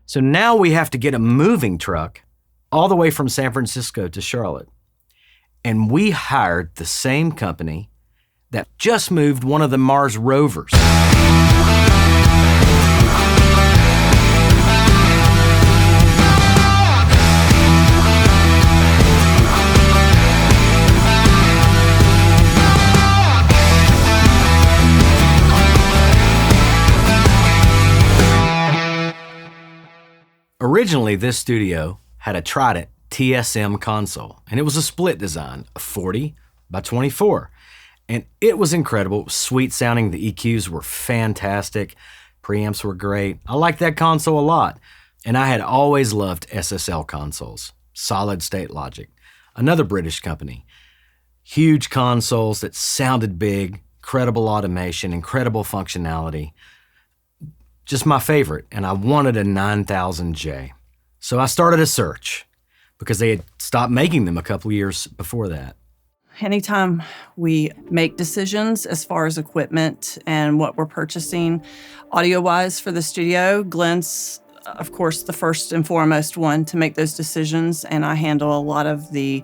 So now we have to get a moving truck all the way from San Francisco to Charlotte. And we hired the same company that just moved one of the Mars Rovers. Originally, this studio had a Trident TSM console, and it was a split design, a 40 by 24. And it was incredible. It was sweet sounding. The EQs were fantastic. Preamps were great. I liked that console a lot. And I had always loved SSL consoles, Solid State Logic, another British company. Huge consoles that sounded big, incredible automation, incredible functionality. Just my favorite, and I wanted a 9000J. So I started a search because they had stopped making them a couple years before that. Anytime we make decisions as far as equipment and what we're purchasing audio-wise for the studio, Glenn's, of course, the first and foremost one to make those decisions, and I handle a lot of the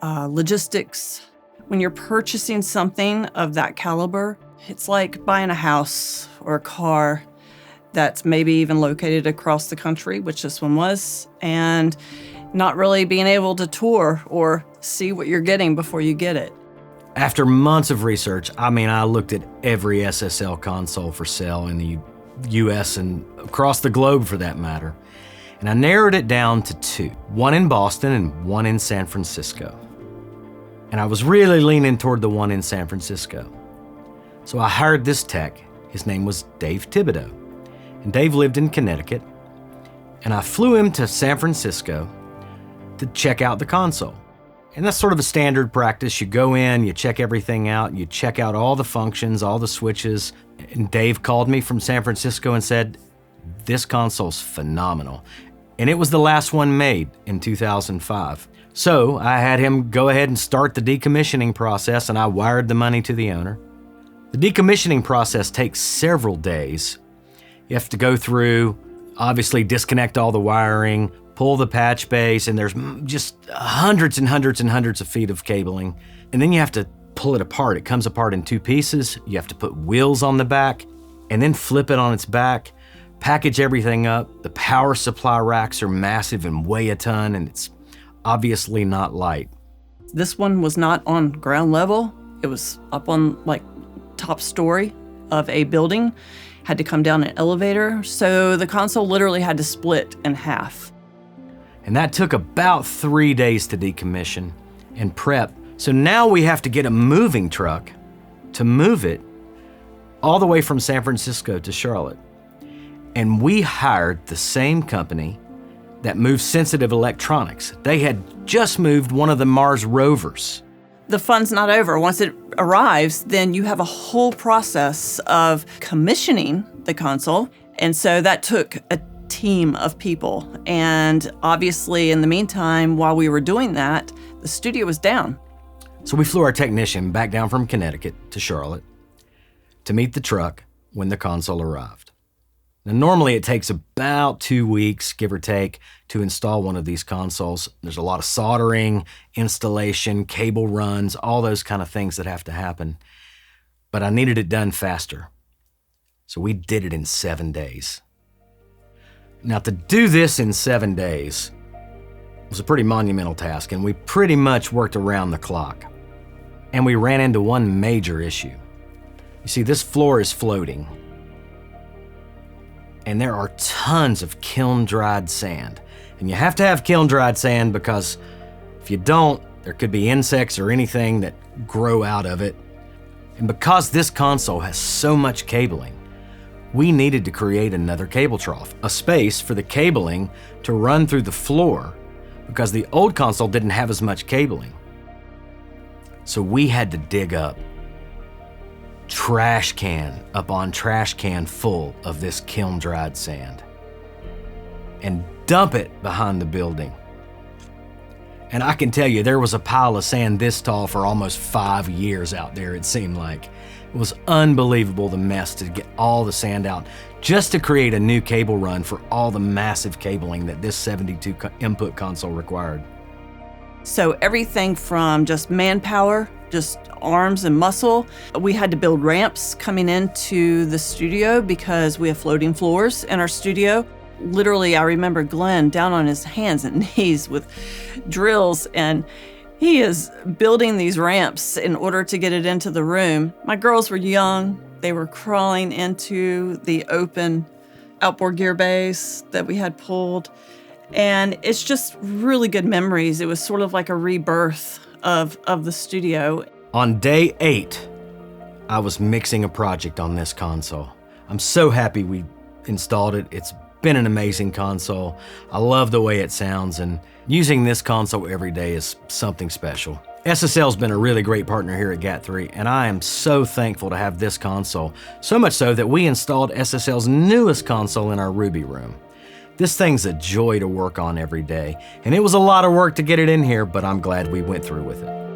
logistics. When you're purchasing something of that caliber, it's like buying a house or a car that's maybe even located across the country, which this one was, and not really being able to tour or see what you're getting before you get it. After months of research, I looked at every SSL console for sale in the US and across the globe for that matter. And I narrowed it down to two, one in Boston and one in San Francisco. And I was really leaning toward the one in San Francisco. So I hired this tech. His name was Dave Thibodeau. And Dave lived in Connecticut. And I flew him to San Francisco to check out the console. And that's sort of a standard practice. You go in, you check everything out, you check out all the functions, all the switches. And Dave called me from San Francisco and said, "This console's phenomenal." And it was the last one made in 2005. So I had him go ahead and start the decommissioning process, and I wired the money to the owner. The decommissioning process takes several days. You have to go through, obviously disconnect all the wiring, pull the patch base, and there's just hundreds and hundreds and hundreds of feet of cabling. And then you have to pull it apart. It comes apart in two pieces. You have to put wheels on the back and then flip it on its back, package everything up. The power supply racks are massive and weigh a ton, and it's obviously not light. This one was not on ground level. It was up on top story of a building, had to come down an elevator. So the console literally had to split in half. And that took about 3 days to decommission and prep. So now we have to get a moving truck to move it all the way from San Francisco to Charlotte. And we hired the same company that moves sensitive electronics. They had just moved one of the Mars Rovers. The fun's not over. Once it arrives, then you have a whole process of commissioning the console. And so that took a team of people. And obviously, in the meantime, while we were doing that, the studio was down. So we flew our technician back down from Connecticut to Charlotte to meet the truck when the console arrived. Now, normally it takes about 2 weeks, give or take, to install one of these consoles. There's a lot of soldering, installation, cable runs, all those kind of things that have to happen. But I needed it done faster. So we did it in 7 days. Now, to do this in 7 days was a pretty monumental task, and we pretty much worked around the clock. And we ran into one major issue. You see, this floor is floating. And there are tons of kiln-dried sand. And you have to have kiln-dried sand because if you don't, there could be insects or anything that grow out of it. And because this console has so much cabling, we needed to create another cable trough, a space for the cabling to run through the floor because the old console didn't have as much cabling. So we had to dig up trash can upon trash can full of this kiln-dried sand and dump it behind the building. And I can tell you, there was a pile of sand this tall for almost 5 years out there, it seemed like. It was unbelievable the mess to get all the sand out just to create a new cable run for all the massive cabling that this 72 input console required. So everything from just manpower, just arms and muscle. We had to build ramps coming into the studio because we have floating floors in our studio. Literally, I remember Glenn down on his hands and knees with drills, and he is building these ramps in order to get it into the room. My girls were young. They were crawling into the open outboard gear bays that we had pulled. And it's just really good memories. It was sort of like a rebirth of the studio. On day 8, I was mixing a project on this console. I'm so happy we installed it. It's been an amazing console. I love the way it sounds, and using this console every day is something special. SSL's been a really great partner here at Gat3, and I am so thankful to have this console, so much so that we installed SSL's newest console in our Ruby room. This thing's a joy to work on every day, and it was a lot of work to get it in here, but I'm glad we went through with it.